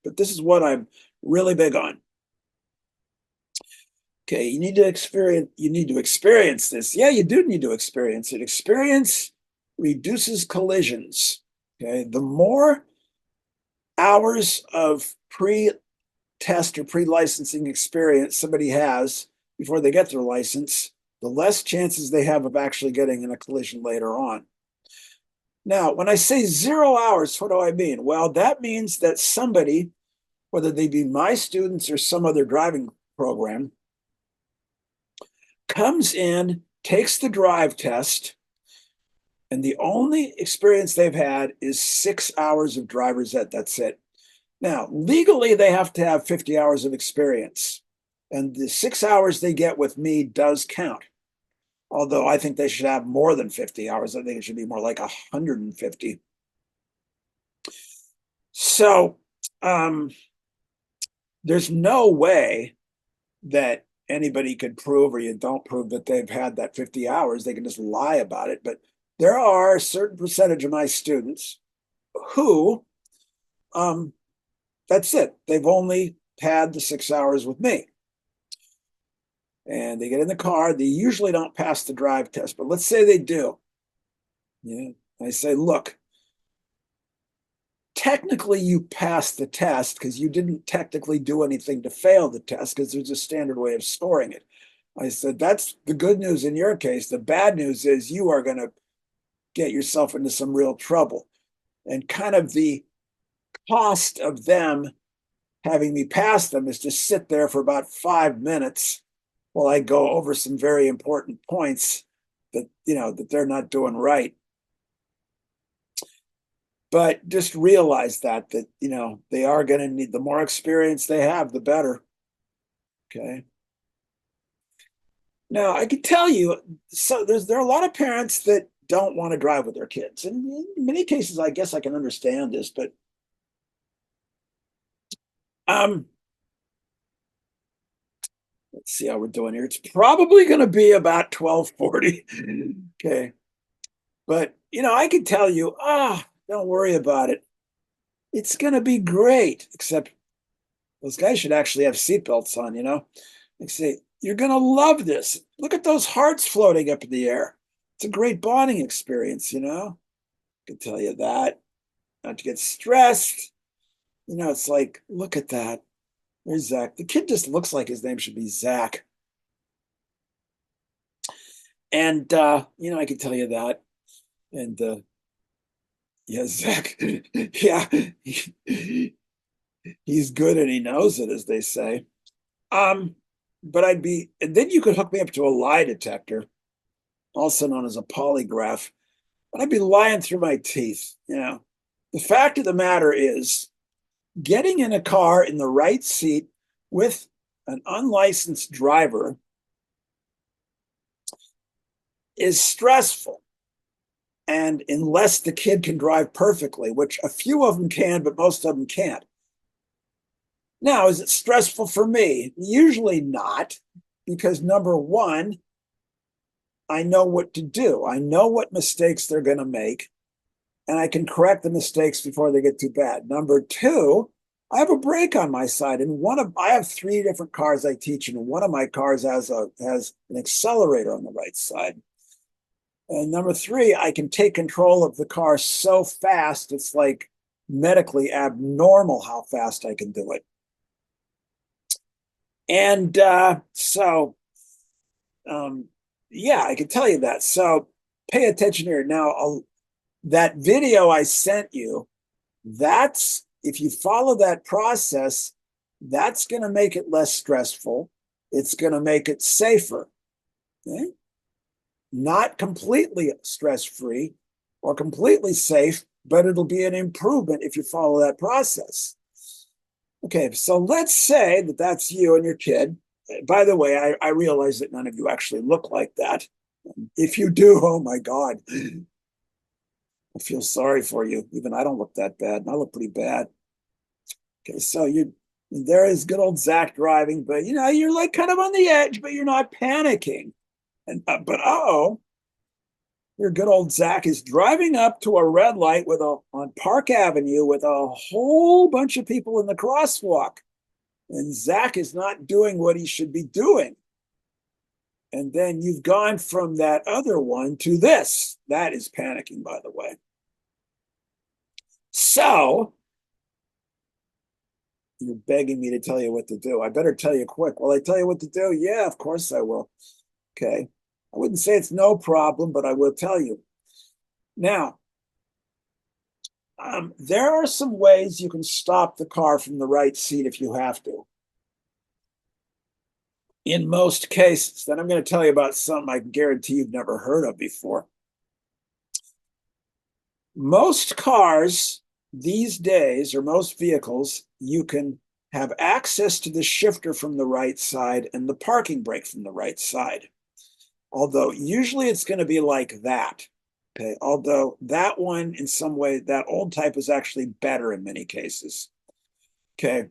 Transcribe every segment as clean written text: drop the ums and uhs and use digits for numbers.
but this is what I'm really big on. Okay, you need to experience this. Yeah, you do need to experience it. Experience reduces collisions. Okay, the more hours of pre-test or pre-licensing experience somebody has before they get their license, the less chances they have of actually getting in a collision later on. Now, when I say 0 hours, what do I mean? Well, that means that somebody, whether they be my students or some other driving program, comes in, takes the drive test, and the only experience they've had is 6 hours of driver's ed. That's it. Now, legally, they have to have 50 hours of experience, and the 6 hours they get with me does count. Although I think they should have more than 50 hours. I think it should be more like 150. So there's no way that anybody could prove, or you don't prove, that they've had that 50 hours. They can just lie about it. But there are a certain percentage of my students who, that's it. They've only had the 6 hours with me. And they get in the car. They usually don't pass the drive test, but let's say they do. Yeah, I say, look, technically you passed the test because you didn't technically do anything to fail the test, because there's a standard way of scoring it. I said, that's the good news in your case. The bad news is you are going to get yourself into some real trouble. And kind of the cost of them having me pass them is to sit there for about 5 minutes while I go over some very important points that, that they're not doing right. But just realize that they are going to need, the more experience they have, the better. Okay. Now, I can tell you, so there are a lot of parents that don't want to drive with their kids. And in many cases, I guess I can understand this, but let's see how we're doing here. It's probably going to be about 12:40. Okay. But, I can tell you, don't worry about it. It's going to be great, except those guys should actually have seatbelts on, They say, you're going to love this. Look at those hearts floating up in the air. It's a great bonding experience, I can tell you that. Not to get stressed. It's like, look at that. There's Zach. The kid just looks like his name should be Zach. And, I can tell you that. And, yeah, Zach, yeah, he's good and he knows it, as they say. But and then you could hook me up to a lie detector, also known as a polygraph, and I'd be lying through my teeth. The fact of the matter is, getting in a car in the right seat with an unlicensed driver is stressful. And unless the kid can drive perfectly, which a few of them can, but most of them can't. Now, is it stressful for me? Usually not, because number one, I know what to do. I know what mistakes they're going to make, and I can correct the mistakes before they get too bad. Number two, I have a brake on my side, and I have 3 different cars I teach, and one of my cars has an accelerator on the right side. And number 3, I can take control of the car so fast, it's like medically abnormal how fast I can do it. And yeah, I can tell you that. So pay attention here. Now, that video I sent you, if you follow that process, that's going to make it less stressful. It's going to make it safer. Okay? Not completely stress-free or completely safe, but it'll be an improvement if you follow that process. Okay, so let's say that that's you and your kid. By the way, I realize that none of you actually look like that. If you do, oh my God, I feel sorry for you. Even I don't look that bad, and I look pretty bad. Okay, so there is good old Zach driving, but you're like kind of on the edge, but you're not panicking. But Your good old Zach is driving up to a red light on Park Avenue with a whole bunch of people in the crosswalk. And Zach is not doing what he should be doing. And then you've gone from that other one to this. That is panicking, by the way. So you're begging me to tell you what to do. I better tell you quick. Will I tell you what to do? Yeah, of course I will. Okay. I wouldn't say it's no problem, but I will tell you. Now, there are some ways you can stop the car from the right seat if you have to. In most cases, then I'm going to tell you about something I guarantee you've never heard of before. Most cars these days, or most vehicles, you can have access to the shifter from the right side and the parking brake from the right side. Although usually it's going to be like that. Okay. Although that one, in some way, that old type is actually better in many cases. Okay.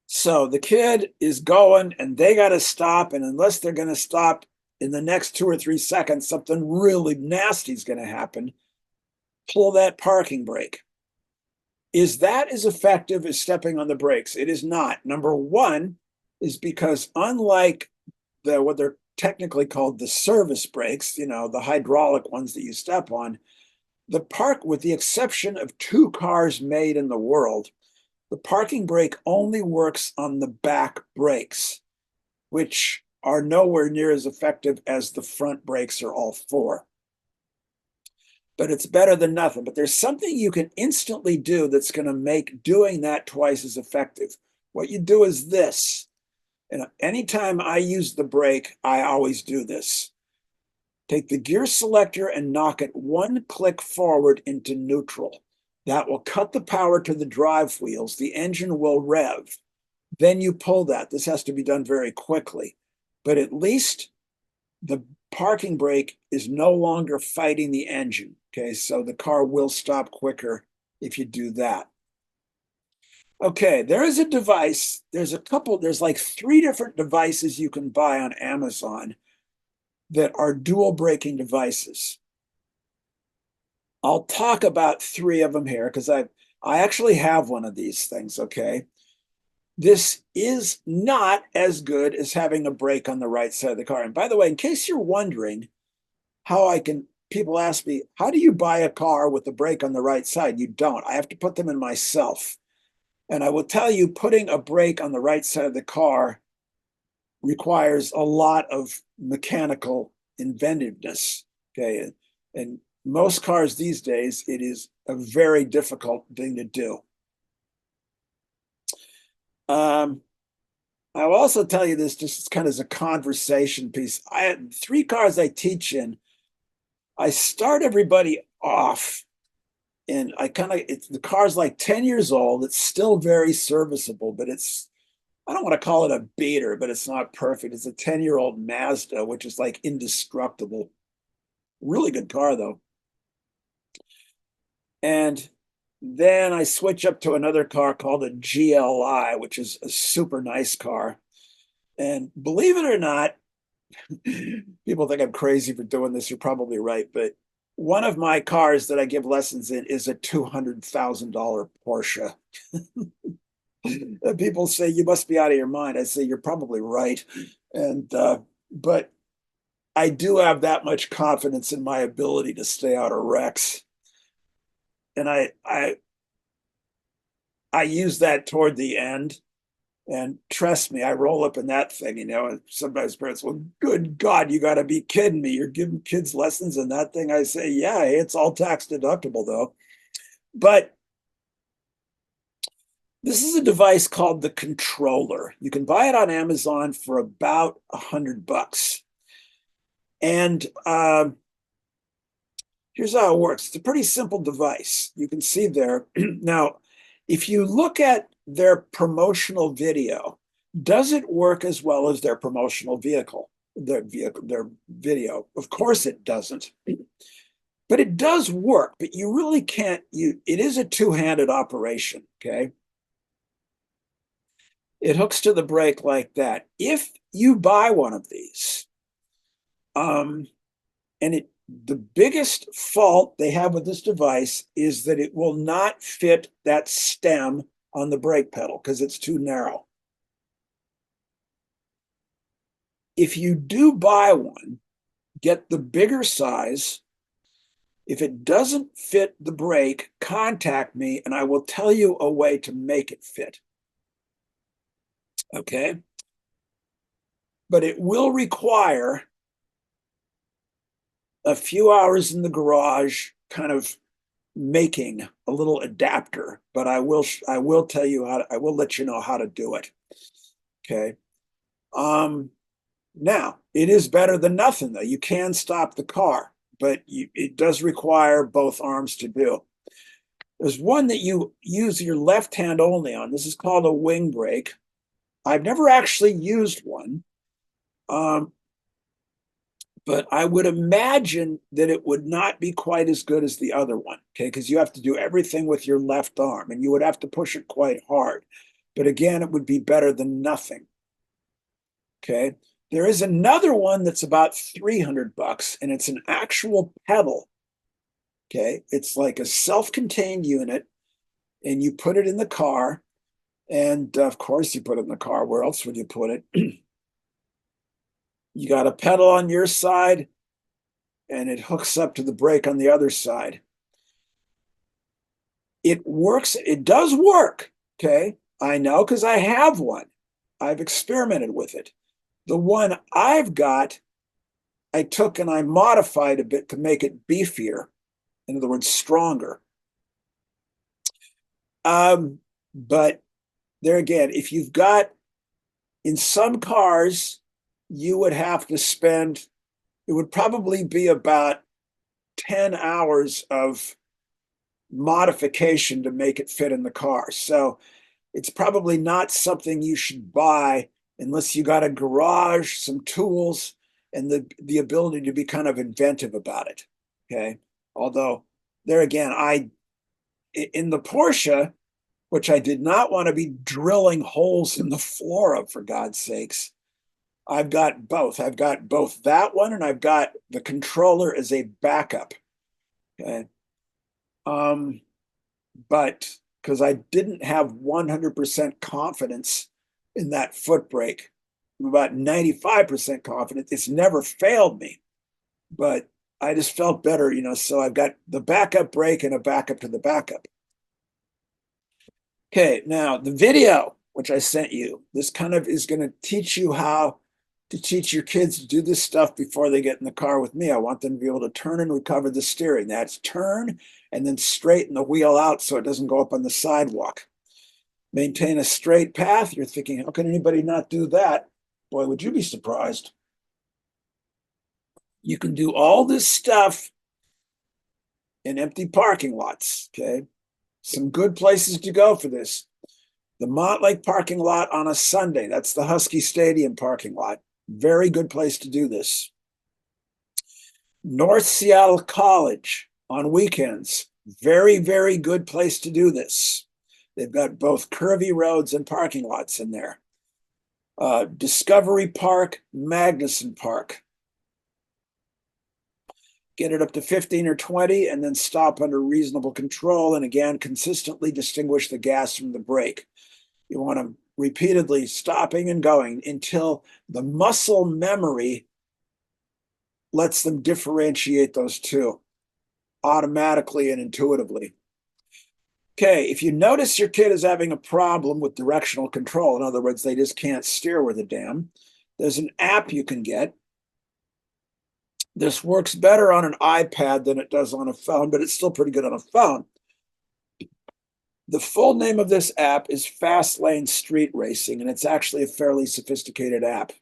So the kid is going and they got to stop. And unless they're going to stop in the next 2 or 3 seconds, something really nasty is going to happen. Pull that parking brake. Is that as effective as stepping on the brakes? It is not. Number one is because unlike what they're technically called the service brakes, the hydraulic ones that you step on, with the exception of 2 cars made in the world, the parking brake only works on the back brakes, which are nowhere near as effective as the front brakes are all 4. But it's better than nothing. But there's something you can instantly do that's going to make doing that twice as effective. What you do is this. And anytime I use the brake, I always do this. Take the gear selector and knock it 1 click forward into neutral. That will cut the power to the drive wheels. The engine will rev. Then you pull that. This has to be done very quickly. But at least the parking brake is no longer fighting the engine. Okay, so the car will stop quicker if you do that. Okay, there is a device. There's like 3 different devices you can buy on Amazon that are dual braking devices. I'll talk about 3 of them here because I actually have one of these things, okay? This is not as good as having a brake on the right side of the car. And by the way, in case you're wondering people ask me, how do you buy a car with the brake on the right side? You don't. I have to put them in myself. And I will tell you, putting a brake on the right side of the car requires a lot of mechanical inventiveness. Okay. And most cars these days, it is a very difficult thing to do. I will also tell you this just kind of as a conversation piece. I had 3 cars I teach in. I start everybody off and the car's like 10 years old. It's still very serviceable, but I don't want to call it a beater, but it's not perfect. It's a 10-year-old Mazda, which is like indestructible. Really good car though. And then I switch up to another car called a GLI, which is a super nice car. And believe it or not, people think I'm crazy for doing this. You're probably right. But one of my cars that I give lessons in is a $200,000 Porsche. People say, you must be out of your mind. I say, you're probably right. But I do have that much confidence in my ability to stay out of wrecks. And I use that toward the end. And trust me, I roll up in that thing, and sometimes parents, well, good God, you got to be kidding me. You're giving kids lessons in that thing. I say, yeah, it's all tax deductible though. But this is a device called the controller. You can buy it on Amazon for about $100. And here's how it works. It's a pretty simple device. You can see there. Now, if you look at their promotional video, does it work as well as their promotional their video? Of course it doesn't. But it does work, but you really can't, it is a 2-handed operation, okay? It hooks to the brake like that. If you buy one of these, And the biggest fault they have with this device is that it will not fit that stem on the brake pedal because it's too narrow. If you do buy one, get the bigger size. If it doesn't fit the brake, contact me and I will tell you a way to make it fit. Okay? But it will require a few hours in the garage, kind of making a little adapter, but I will tell you I will let you know how to do it. Okay. Now it is better than nothing though. You can stop the car, but it does require both arms to do. There's one that you use your left hand only on. This is called a wing brake. I've never actually used one. But I would imagine that it would not be quite as good as the other one, okay? Because you have to do everything with your left arm and you would have to push it quite hard. But again, it would be better than nothing, okay? There is another one that's about 300 bucks and it's an actual pedal, okay? It's like a self-contained unit and you put it in the car. And of course, you put it in the car. Where else would you put it? You got a pedal on your side and it hooks up to the brake on the other side. It works. It does work. Okay. I know because I have one. I've experimented with it. The one I've got, I took and I modified a bit to make it beefier. In other words, stronger. But there again, if you've got, in some cars, you would have to spend, it would probably be about 10 hours of modification to make it fit in the car. So it's probably not something you should buy unless you got a garage, some tools, and the ability to be kind of inventive about it. Okay. Although there again, in the Porsche, which I did not want to be drilling holes in the floor of, for God's sakes, I've got both. I've got both that one and I've got the controller as a backup. Okay. But because I didn't have 100% confidence in that foot brake, I'm about 95% confident. It's never failed me, but I just felt better, so I've got the backup brake and a backup to the backup. Okay, now the video, which I sent you, this kind of is going to teach you how to teach your kids to do this stuff before they get in the car with me. I want them to be able to turn and recover the steering. That's turn and then straighten the wheel out so it doesn't go up on the sidewalk. Maintain a straight path. You're thinking, how can anybody not do that? Boy, would you be surprised. You can do all this stuff in empty parking lots, okay? Some good places to go for this. The Montlake parking lot on a Sunday. That's the Husky Stadium parking lot. Very good place to do this. North Seattle College on weekends. Very, very good place to do this. They've got both curvy roads and parking lots in there. Discovery Park, Magnuson Park. Get it up to 15 or 20 and then stop under reasonable control. And again, consistently distinguish the gas from the brake. You want to repeatedly stopping and going until the muscle memory lets them differentiate those two automatically and intuitively. Okay, if you notice your kid is having a problem with directional control, in other words, they just can't steer with a damn, there's an app you can get. This works better on an iPad than it does on a phone, but it's still pretty good on a phone. The full name of this app is Fast Lane Street Racing, and it's actually a fairly sophisticated app.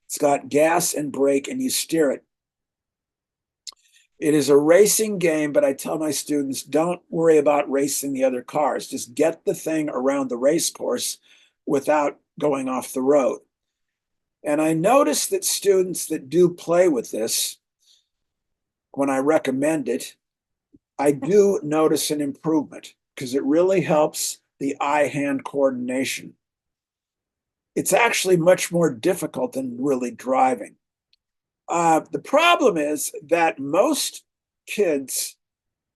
It's got gas and brake, and you steer it. It is a racing game, but I tell my students, don't worry about racing the other cars. Just get the thing around the race course without going off the road. And I notice that students that do play with this, when I recommend it, I do notice an improvement because it really helps the eye-hand coordination. It's actually much more difficult than really driving. The problem is that most kids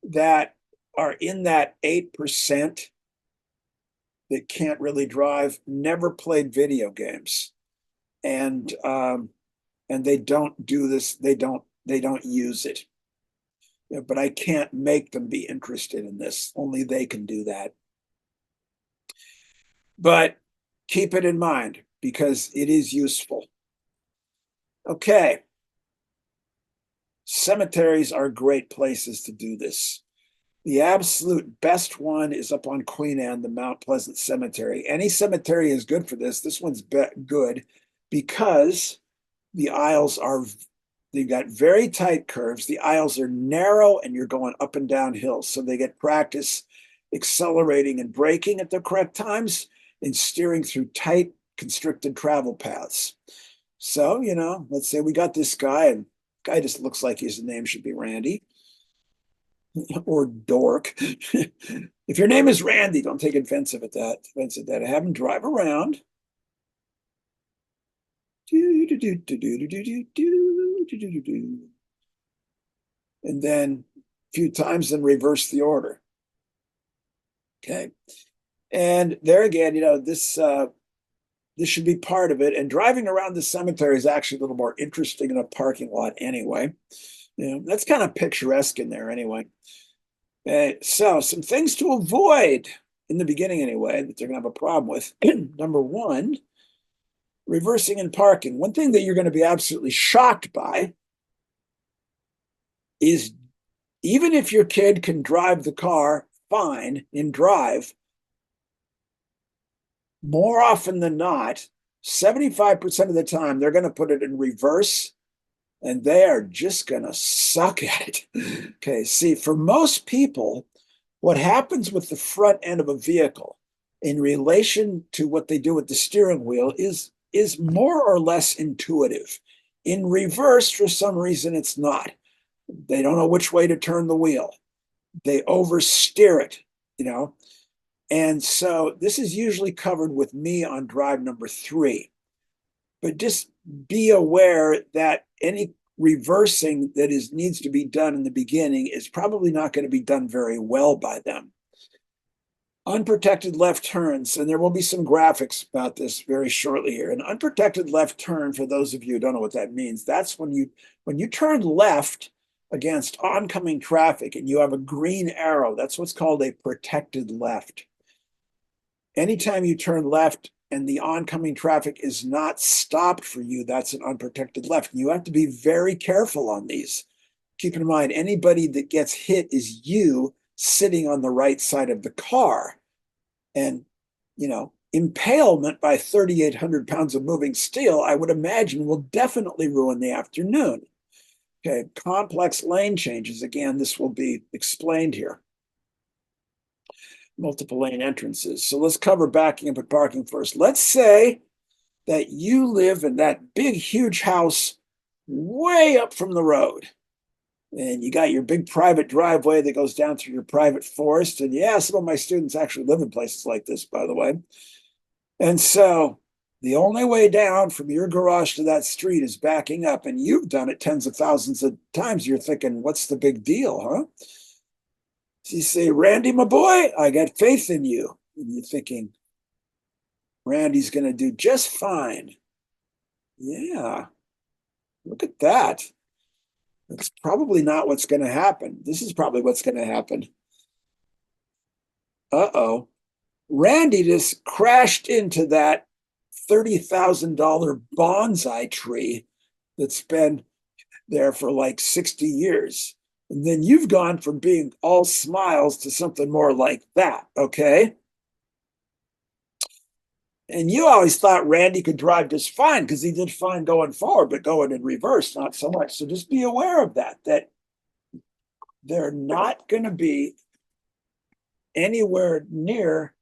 that are in that 8% that can't really drive never played video games, and they don't do this. They don't use it. Yeah, but I can't make them be interested in this. Only they can do that. But keep it in mind because it is useful. Okay. Cemeteries are great places to do this. The absolute best one is up on Queen Anne, the Mount Pleasant Cemetery. Any cemetery is good for this. This one's good because the aisles are, they've got very tight curves. The aisles are narrow and you're going up and down hills. So they get practice accelerating and braking at the correct times and steering through tight, constricted travel paths. So, let's say we got this guy, and guy just looks like his name should be Randy or Dork. If your name is Randy, don't take offense at that. Have him drive around. And then a few times and reverse the order. Okay. And there again, this should be part of it. And driving around the cemetery is actually a little more interesting in a parking lot anyway. That's kind of picturesque in there anyway. So some things to avoid in the beginning anyway that they're going to have a problem with. Number one, reversing and parking. One thing that you're going to be absolutely shocked by is even if your kid can drive the car fine in drive, more often than not, 75% of the time, they're going to put it in reverse and they are just going to suck at it. Okay, see, for most people, what happens with the front end of a vehicle in relation to what they do with the steering wheel is more or less intuitive. In reverse, for some reason, it's not. They don't know which way to turn the wheel. They oversteer it, And so this is usually covered with me on drive number 3. But just be aware that any reversing that needs to be done in the beginning is probably not going to be done very well by them. Unprotected left turns, and there will be some graphics about this very shortly here. An unprotected left turn, for those of you who don't know what that means, that's when you turn left against oncoming traffic and you have a green arrow. That's what's called a protected left. Anytime you turn left and the oncoming traffic is not stopped for you, that's an unprotected left. And you have to be very careful on these. Keep in mind, anybody that gets hit is you sitting on the right side of the car. And, impalement by 3,800 pounds of moving steel, I would imagine, will definitely ruin the afternoon. Okay, complex lane changes. Again, this will be explained here. Multiple lane entrances. So let's cover backing up and parking first. Let's say that you live in that big, huge house way up from the road. And you got your big private driveway that goes down through your private forest. And yeah, some of my students actually live in places like this, by the way. And so the only way down from your garage to that street is backing up. And you've done it tens of thousands of times. You're thinking, what's the big deal, huh? So you say, Randy, my boy, I got faith in you. And you're thinking, Randy's going to do just fine. Yeah, look at that. That's probably not what's going to happen. This is probably what's going to happen. Uh-oh. Randy just crashed into that $30,000 bonsai tree that's been there for like 60 years. And then you've gone from being all smiles to something more like that, okay? And you always thought Randy could drive just fine because he did fine going forward, but going in reverse, not so much. So just be aware of that they're not going to be anywhere near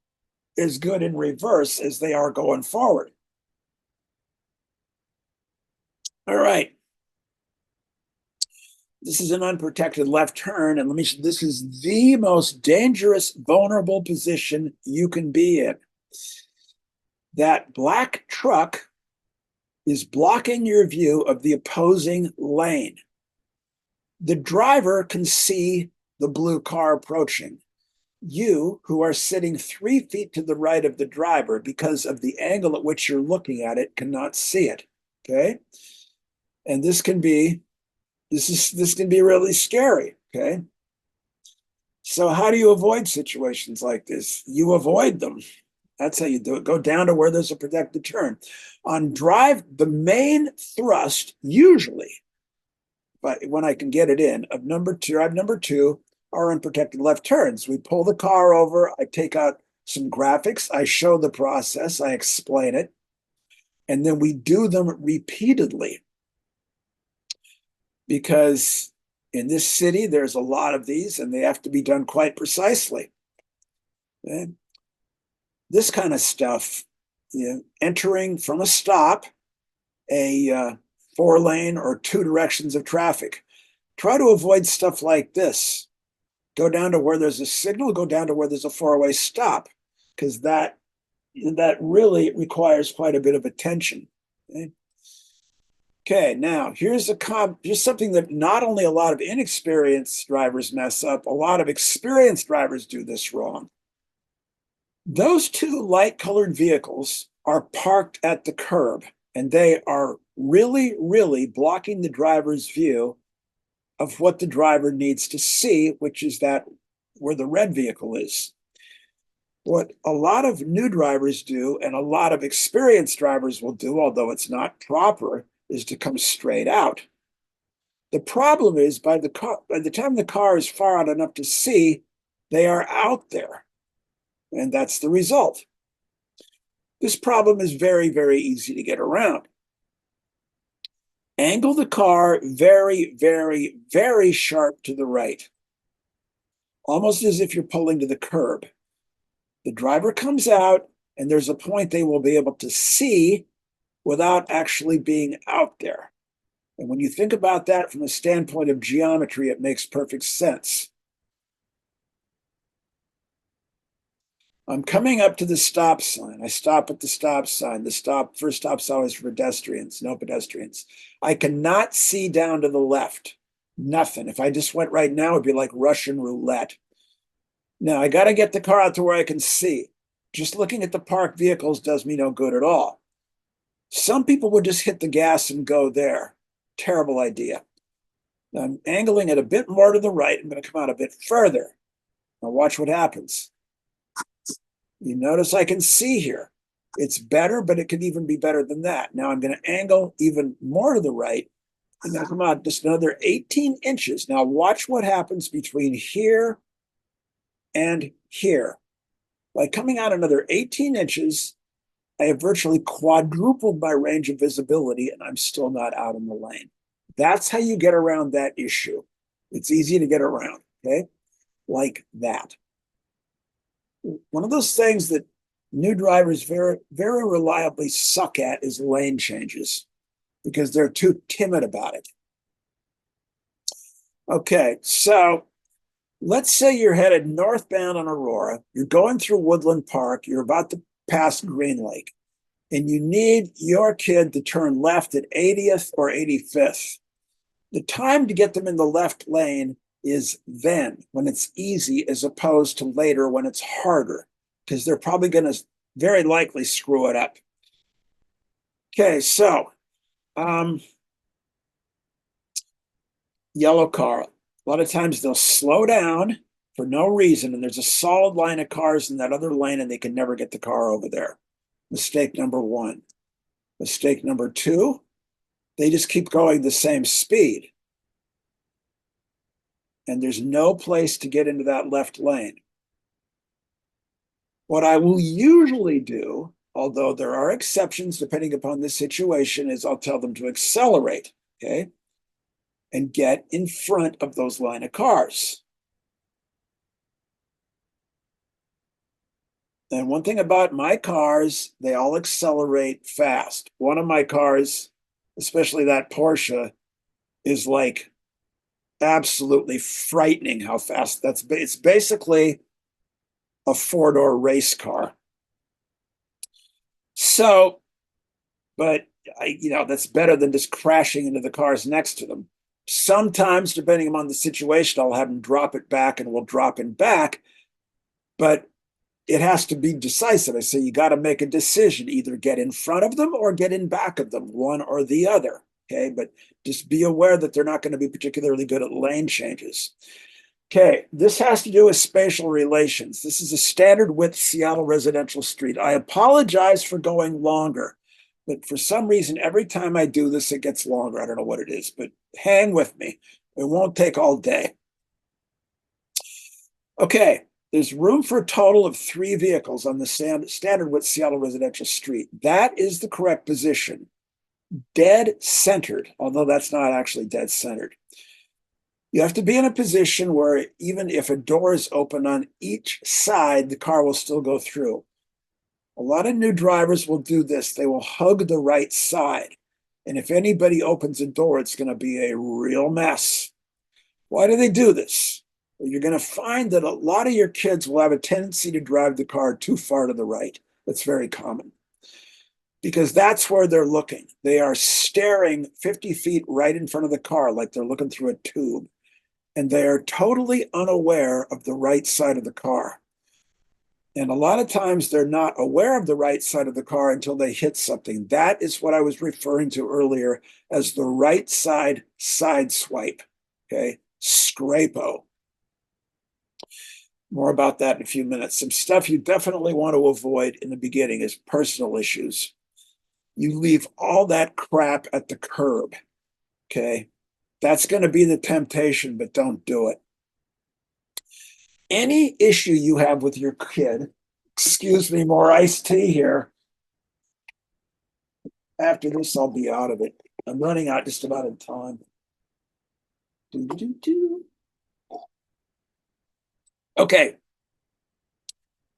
as good in reverse as they are going forward. All right. This is an unprotected left turn, and this is the most dangerous, vulnerable position you can be in. That black truck is blocking your view of the opposing lane. The driver can see the blue car approaching. You, who are sitting 3 feet to the right of the driver because of the angle at which you're looking at it, cannot see it. Okay? And this can be really scary. Okay? So how do you avoid situations like this? You avoid them. That's how you do it. Go down to where there's a protected turn. On drive, the main thrust usually, but when I can get it in, of drive number two are unprotected left turns. We pull the car over. I take out some graphics. I show the process. I explain it. And then we do them repeatedly. Because in this city, there's a lot of these, and they have to be done quite precisely. Okay? This kind of stuff, entering from a stop, a 4-lane or 2 directions of traffic. Try to avoid stuff like this. Go down to where there's a signal, go down to where there's a 4-way stop, because that really requires quite a bit of attention. Okay, now here's something that not only a lot of inexperienced drivers mess up, a lot of experienced drivers do this wrong. Those 2 light-colored vehicles are parked at the curb, and they are really, really blocking the driver's view of what the driver needs to see, which is that where the red vehicle is. What a lot of new drivers do, and a lot of experienced drivers will do, although it's not proper, is to come straight out. The problem is by the time the car is far out enough to see, they are out there. And that's the result. This problem is very, very easy to get around. Angle the car very, very, very sharp to the right, almost as if you're pulling to the curb. The driver comes out, and there's a point they will be able to see without actually being out there. And when you think about that from a standpoint of geometry, it makes perfect sense. I'm coming up to the stop sign. I stop at the stop sign. First stop sign is for pedestrians, no pedestrians. I cannot see down to the left. Nothing. If I just went right now, it'd be like Russian roulette. Now, I got to get the car out to where I can see. Just looking at the parked vehicles does me no good at all. Some people would just hit the gas and go there. Terrible idea. Now, I'm angling it a bit more to the right. I'm going to come out a bit further. Now watch what happens. You notice I can see here. It's better, but it could even be better than that. Now I'm going to angle even more to the right. I'm going to come out just another 18 inches. Now watch what happens between here and here. By coming out another 18 inches, I have virtually quadrupled my range of visibility, and I'm still not out in the lane. That's how you get around that issue. It's easy to get around, okay? Like that. One of those things that new drivers very, very reliably suck at is lane changes because they're too timid about it. Okay, so let's say you're headed northbound on Aurora. You're going through Woodland Park. You're about to pass Green Lake, and you need your kid to turn left at 80th or 85th. The time to get them in the left lane is then, when it's easy, as opposed to later when it's harder, because they're probably going to very likely screw it up. Okay, so yellow car. A lot of times they'll slow down for no reason, and there's a solid line of cars in that other lane, and they can never get the car over there. Mistake number 1. Mistake number 2, they just keep going the same speed. And there's no place to get into that left lane. What I will usually do, although there are exceptions depending upon the situation, is I'll tell them to accelerate, okay? And get in front of those line of cars. And one thing about my cars, they all accelerate fast. One of my cars, especially that Porsche, is like absolutely frightening how fast it's basically a 4-door race car. So, but that's better than just crashing into the cars next to them. Sometimes, depending on the situation, I'll have them drop it back and we'll drop it back. But it has to be decisive. I say you got to make a decision, either get in front of them or get in back of them, one or the other. Okay, but just be aware that they're not going to be particularly good at lane changes. Okay, this has to do with spatial relations. This is a standard width Seattle residential street. I apologize for going longer, but for some reason, every time I do this, it gets longer. I don't know what it is, but hang with me. It won't take all day. Okay, there's room for a total of 3 vehicles on the standard width Seattle residential street. That is the correct position. Dead centered, although that's not actually dead centered. You have to be in a position where even if a door is open on each side, the car will still go through. A lot of new drivers will do this. They will hug the right side. And if anybody opens a door, it's going to be a real mess. Why do they do this? Well, you're going to find that a lot of your kids will have a tendency to drive the car too far to the right. That's very common. Because that's where they're looking. They are staring 50 feet right in front of the car like they're looking through a tube. And they are totally unaware of the right side of the car. And a lot of times they're not aware of the right side of the car until they hit something. That is what I was referring to earlier as the right side swipe. Okay, scrapo. More about that in a few minutes. Some stuff you definitely want to avoid in the beginning is personal issues. You leave all that crap at the curb. Okay, that's going to be the temptation, but don't do it. Any issue you have with your kid, excuse me, more iced tea here. After this, I'll be out of it. I'm running out just about in time. Okay.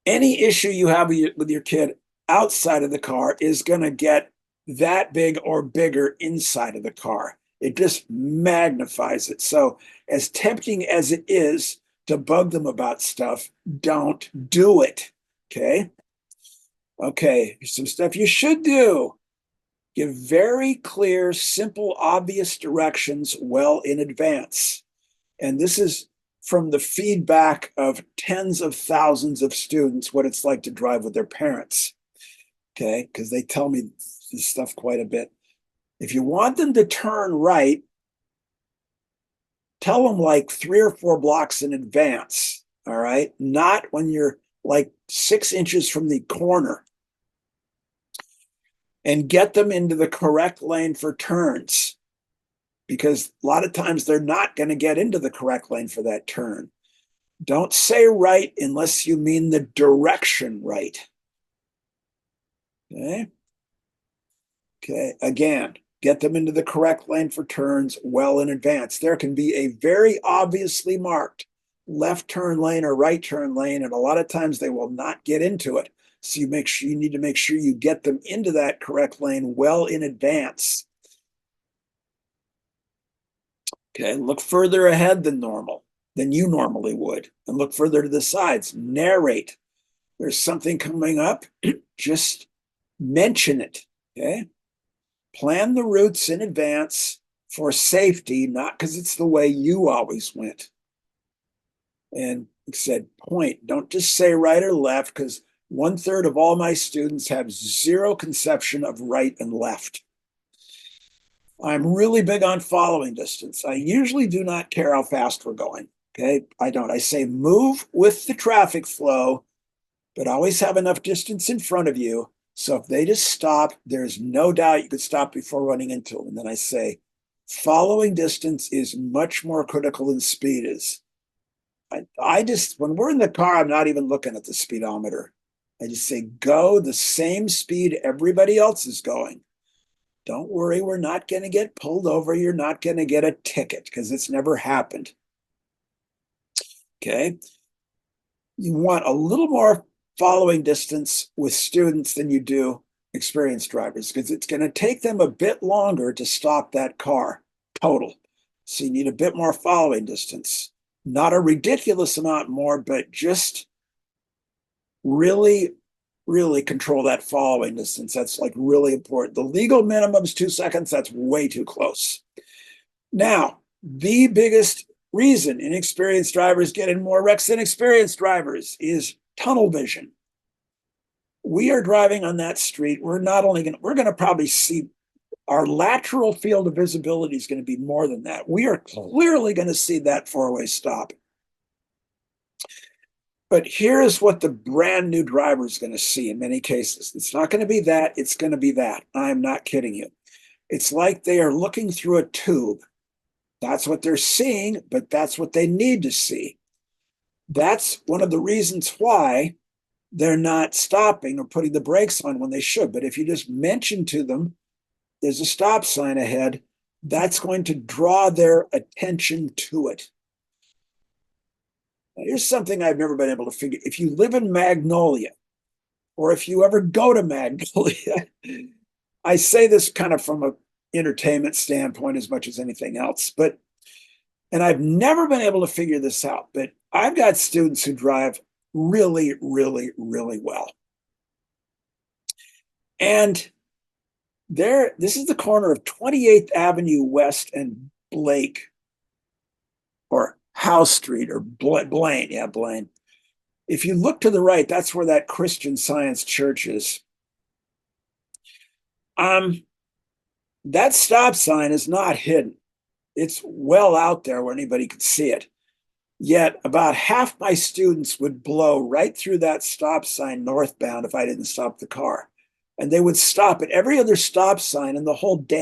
Any issue you have with your kid outside of the car is going to get that big or bigger inside of the car. It just magnifies it. So as tempting as it is to bug them about stuff, don't do it. Okay. Okay. Here's some stuff you should do. Give very clear, simple, obvious directions well in advance. And this is from the feedback of tens of thousands of students, what it's like to drive with their parents. Okay. Because they tell me this stuff quite a bit. If you want them to turn right, tell them like 3 or 4 blocks in advance. All right. Not when you're like 6 inches from the corner. And get them into the correct lane for turns. Because a lot of times they're not going to get into the correct lane for that turn. Don't say right unless you mean the direction right. Okay. Okay. Again, get them into the correct lane for turns well in advance. There can be a very obviously marked left turn lane or right turn lane, and a lot of times they will not get into it. So you need to make sure you get them into that correct lane well in advance. Okay, look further ahead than you normally would, and look further to the sides. Narrate. There's something coming up, just mention it. Okay. Plan the routes in advance for safety, not because it's the way you always went. And like I said, point. Don't just say right or left, because 1/3 of all my students have zero conception of right and left. I'm really big on following distance. I usually do not care how fast we're going. Okay, I don't. I say move with the traffic flow, but always have enough distance in front of you. So if they just stop, there's no doubt you could stop before running into them. And then I say, following distance is much more critical than speed is. I just, when we're in the car, I'm not even looking at the speedometer. I just say, go the same speed everybody else is going. Don't worry, we're not going to get pulled over. You're not going to get a ticket because it's never happened. Okay. You want a little more following distance with students than you do experienced drivers, because it's going to take them a bit longer to stop that car total. So you need a bit more following distance. Not a ridiculous amount more, but just really really control that following distance. That's like really important. The legal minimum is 2 seconds. That's way too close. Now, the biggest reason inexperienced drivers get in more wrecks than experienced drivers is tunnel vision. We are driving on that street. We're going to probably see our lateral field of visibility is going to be more than that. We are clearly going to see that four-way stop. But here's what the brand new driver is going to see in many cases. It's not going to be that. It's going to be that. I'm not kidding you. It's like they are looking through a tube. That's what they're seeing, but that's what they need to see. That's one of the reasons why they're not stopping or putting the brakes on when they should. But if you just mention to them, there's a stop sign ahead, that's going to draw their attention to it. Now, here's something I've never been able to figure. If you live in Magnolia, or if you ever go to Magnolia, I say this kind of from an entertainment standpoint as much as anything else, and I've never been able to figure this out, but I've got students who drive really, really, really well. And this is the corner of 28th Avenue West and Blake, or House Street, or Blaine. Yeah, Blaine. If you look to the right, that's where that Christian Science church is. That stop sign is not hidden. It's well out there where anybody could see it. Yet about half my students would blow right through that stop sign northbound if I didn't stop the car. And they would stop at every other stop sign in the whole damn